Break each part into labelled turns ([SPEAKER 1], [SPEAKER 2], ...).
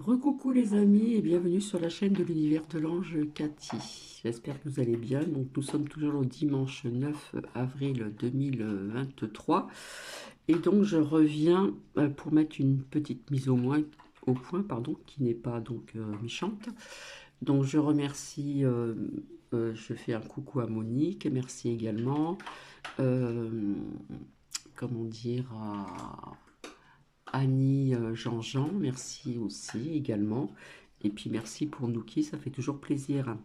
[SPEAKER 1] Recoucou les amis et bienvenue sur la chaîne de l'univers de l'ange Cathy. J'espère que vous allez bien. Donc nous sommes toujours le dimanche 9 avril 2023 et donc je reviens pour mettre une petite mise au point pardon, qui n'est pas donc méchante. Donc je remercie, je fais un coucou à Monique et merci également, comment dire, à Annie Jean-Jean, merci aussi également. Et puis merci pour Nouki, ça fait toujours plaisir.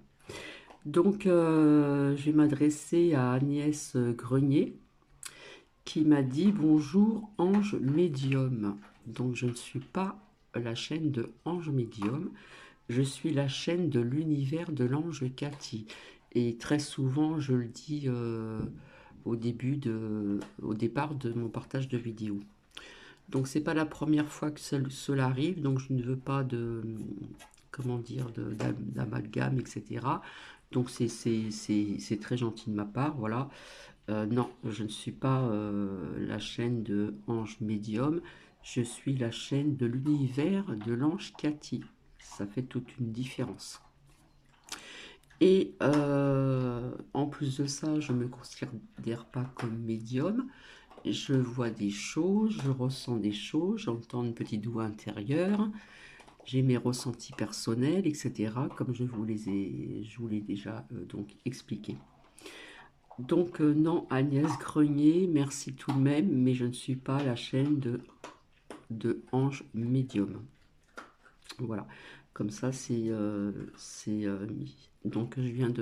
[SPEAKER 1] Donc je vais m'adresser à Agnès Grenier qui m'a dit bonjour Ange Médium. Donc je ne suis pas la chaîne de Ange Médium, je suis la chaîne de l'univers de l'ange Cathy. Et très souvent je le dis au départ de mon partage de vidéos. Donc c'est pas la première fois que cela arrive, donc je ne veux pas de, comment dire, d'amalgame, etc. Donc c'est très gentil de ma part, voilà. Non, je ne suis pas la chaîne de Ange Médium, je suis la chaîne de l'univers de l'ange Cathy. Ça fait toute une différence. Et en plus de ça, je ne me considère pas comme médium. Je vois des choses, je ressens des choses, j'entends une petite voix intérieure, j'ai mes ressentis personnels, etc. Comme je vous l'ai déjà donc expliqué. Donc non, Agnès Grenier, merci tout de même, mais je ne suis pas la chaîne de Ange Médium. Voilà, comme ça mis. Donc je viens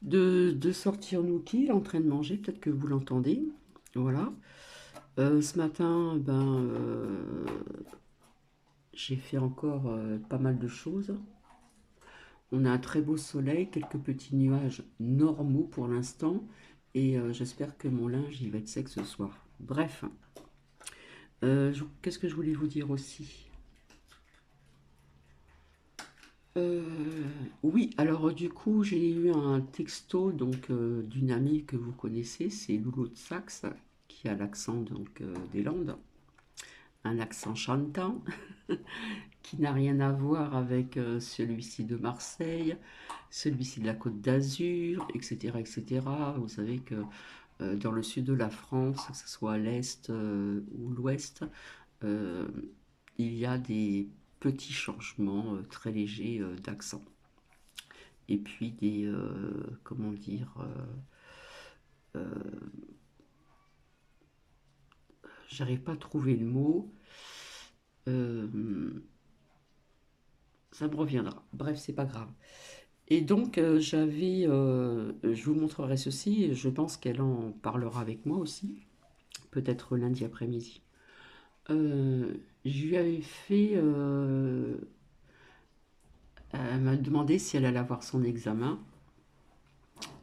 [SPEAKER 1] de sortir Nookie, il est en train de manger, peut-être que vous l'entendez. Voilà. Ce matin, j'ai fait encore pas mal de choses. On a un très beau soleil, quelques petits nuages normaux pour l'instant, et j'espère que mon linge il va être sec ce soir. Bref, qu'est-ce que je voulais vous dire aussi? Oui, alors du coup, j'ai eu un texto donc d'une amie que vous connaissez, c'est Loulou de Saxe, qui a l'accent donc des Landes, un accent chantant qui n'a rien à voir avec celui-ci de Marseille, celui-ci de la Côte d'Azur, etc., etc. Vous savez que dans le sud de la France, que ce soit à l'est ou l'ouest, euh, il y a des petits changements très légers d'accent. Et puis des, comment dire, j'arrive pas à trouver le mot, euh, ça me reviendra. Bref, c'est pas grave. Et donc, je vous montrerai ceci, je pense qu'elle en parlera avec moi aussi, peut-être lundi après-midi. Euh, je lui avais fait, elle m'a demandé si elle allait avoir son examen,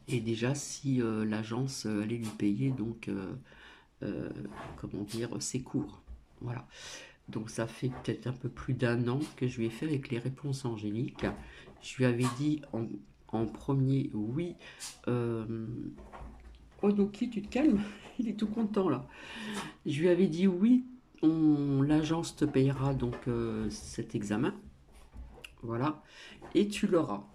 [SPEAKER 1] et déjà si l'agence allait lui payer, donc, euh, comment dire, ses cours. Voilà. Donc ça fait peut-être un peu plus d'un an que je lui ai fait avec les réponses angéliques. Je lui avais dit en premier oui. Euh, oh Noki, tu te calmes. Il est tout content là. Je lui avais dit oui, l'agence te payera donc cet examen. Voilà. Et tu l'auras.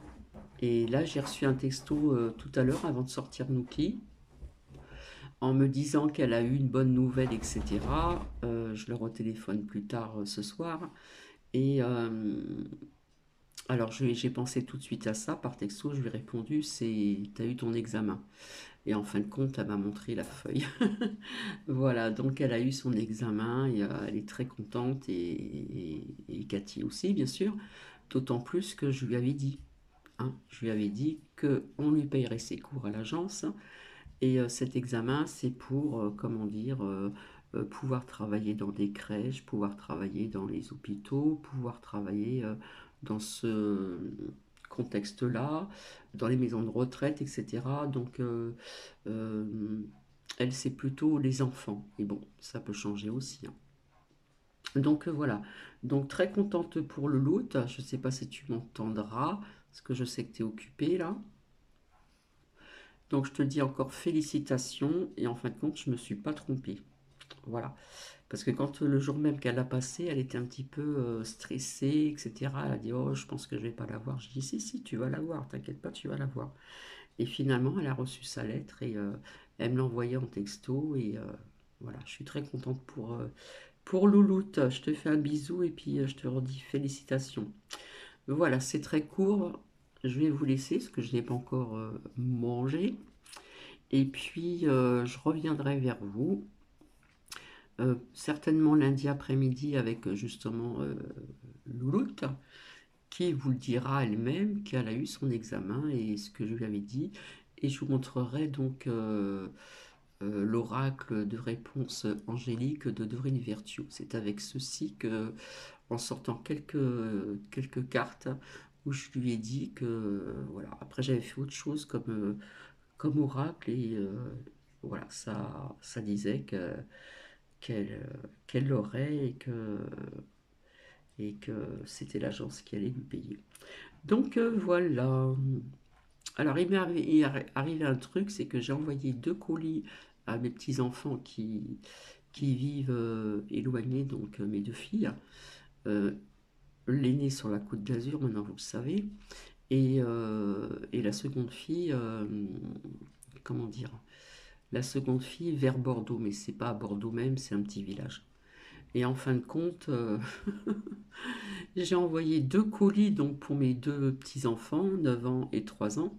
[SPEAKER 1] Et là j'ai reçu un texto tout à l'heure avant de sortir Nookie en me disant qu'elle a eu une bonne nouvelle, etc. Je leur au téléphone plus tard ce soir. Et alors j'ai pensé tout de suite à ça par texto, je lui ai répondu, t'as eu ton examen. Et en fin de compte, elle m'a montré la feuille. Voilà, donc elle a eu son examen et elle est très contente et Cathy aussi, bien sûr. D'autant plus que je lui avais dit, hein, je lui avais dit qu'on lui payerait ses cours à l'agence et cet examen, c'est pour, comment dire, pouvoir travailler dans des crèches, pouvoir travailler dans les hôpitaux, pouvoir travailler dans ce contexte-là, dans les maisons de retraite, etc. Donc, euh, elle, c'est plutôt les enfants. Et bon, ça peut changer aussi, hein. Donc voilà. Donc très contente pour le loot. Je ne sais pas si tu m'entendras, parce que je sais que tu es occupé là. Donc je te dis encore félicitations et en fin de compte, je ne me suis pas trompée. Voilà. Parce que quand le jour même qu'elle l'a passé, elle était un petit peu stressée, etc. Elle a dit, oh, je pense que je vais pas la voir. Je dis, si, si, tu vas la voir, t'inquiète pas, tu vas la voir. Et finalement, elle a reçu sa lettre et elle me l'a envoyée en texto. Et voilà, je suis très contente pour Louloute. Je te fais un bisou et puis je te redis félicitations. Voilà, c'est très court. Je vais vous laisser parce que je n'ai pas encore mangé. Et puis, je reviendrai vers vous, certainement lundi après-midi avec justement Louloute, qui vous le dira elle-même qu'elle a eu son examen et ce que je lui avais dit. Et je vous montrerai donc l'oracle de réponse angélique de Dorine Virtue. C'est avec ceci que, en sortant quelques cartes, où je lui ai dit que, voilà, après j'avais fait autre chose comme oracle et voilà, ça disait qu'elle l'aurait et que c'était l'agence qui allait lui payer. Donc voilà. Alors il m'est arrivé un truc, c'est que j'ai envoyé 2 colis à mes petits-enfants qui vivent éloignés, donc mes 2 filles. Euh, L'aînée sur la Côte d'Azur, maintenant vous le savez, et la seconde fille, comment dire, la seconde fille vers Bordeaux, mais c'est pas à Bordeaux même, c'est un petit village. Et en fin de compte, j'ai envoyé 2 colis donc pour mes 2 petits-enfants, 9 ans et 3 ans.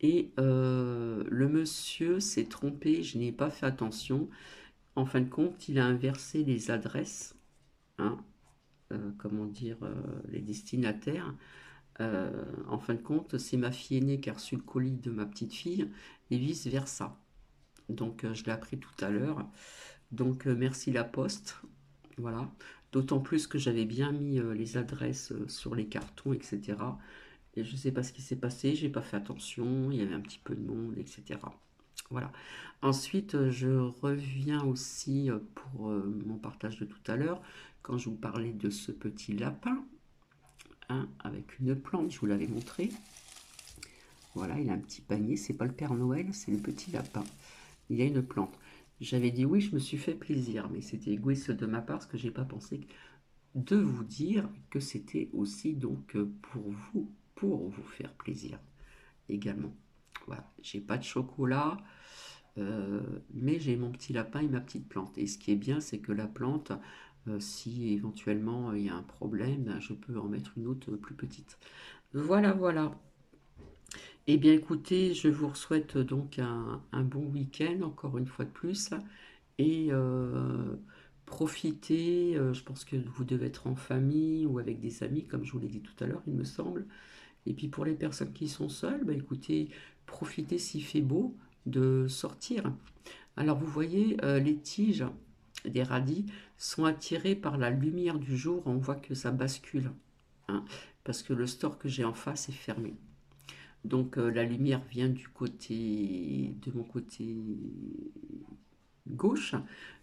[SPEAKER 1] Et le monsieur s'est trompé, je n'ai pas fait attention. En fin de compte, il a inversé les adresses, hein, comment dire, les destinataires. En fin de compte, c'est ma fille aînée qui a reçu le colis de ma petite fille et vice-versa. Donc je l'ai appris tout à l'heure. Donc merci la poste. Voilà. D'autant plus que j'avais bien mis les adresses sur les cartons, etc. Et je ne sais pas ce qui s'est passé, j'ai pas fait attention, il y avait un petit peu de monde, etc. Voilà. Ensuite, je reviens aussi pour mon partage de tout à l'heure, quand je vous parlais de ce petit lapin, hein, avec une plante, je vous l'avais montré. Voilà, il a un petit panier, c'est pas le Père Noël, c'est le petit lapin. Il y a une plante. J'avais dit oui, je me suis fait plaisir, mais c'était égoïste de ma part parce que j'ai pas pensé de vous dire que c'était aussi donc pour vous faire plaisir également. Voilà, j'ai pas de chocolat, mais j'ai mon petit lapin et ma petite plante. Et ce qui est bien, c'est que la plante, si éventuellement il y a un problème, ben, je peux en mettre une autre plus petite. Voilà, voilà. Eh bien, écoutez, je vous souhaite donc un bon week-end, encore une fois de plus. Et profitez, je pense que vous devez être en famille ou avec des amis, comme je vous l'ai dit tout à l'heure, il me semble. Et puis pour les personnes qui sont seules, bah écoutez, profitez s'il fait beau de sortir. Alors vous voyez, les tiges des radis sont attirées par la lumière du jour, on voit que ça bascule, hein, parce que le store que j'ai en face est fermé. Donc la lumière vient de mon côté gauche.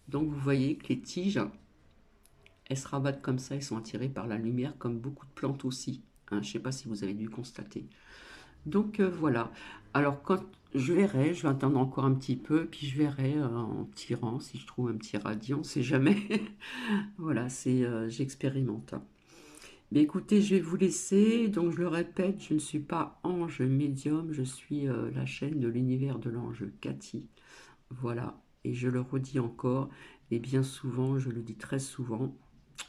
[SPEAKER 1] Donc vous voyez que les tiges, elles se rabattent comme ça, elles sont attirées par la lumière, comme beaucoup de plantes aussi, hein. Je ne sais pas si vous avez dû constater. Donc voilà. Alors quand je verrai, je vais attendre encore un petit peu, puis je verrai en tirant si je trouve un petit radis, on ne sait jamais. Voilà, j'expérimente. Mais écoutez, je vais vous laisser. Donc je le répète, je ne suis pas ange médium, je suis la chaîne de l'univers de l'ange Cathy. Voilà, et je le redis encore, et bien souvent, je le dis très souvent,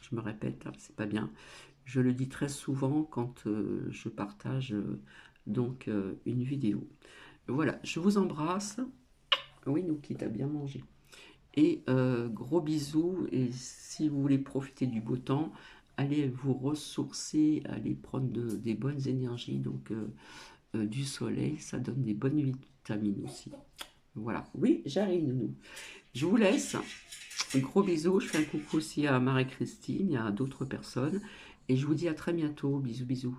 [SPEAKER 1] je me répète, hein, c'est pas bien, je le dis très souvent quand je partage donc une vidéo. Voilà, je vous embrasse. Oui, Nouki, t'as bien mangé. Et gros bisous, et si vous voulez profiter du beau temps, allez vous ressourcer, allez prendre des bonnes énergies, donc du soleil, ça donne des bonnes vitamines aussi. Voilà, oui, j'arrive, Nounou. Je vous laisse. Un gros bisous. Je fais un coucou aussi à Marie-Christine et à d'autres personnes. Et je vous dis à très bientôt. Bisous, bisous.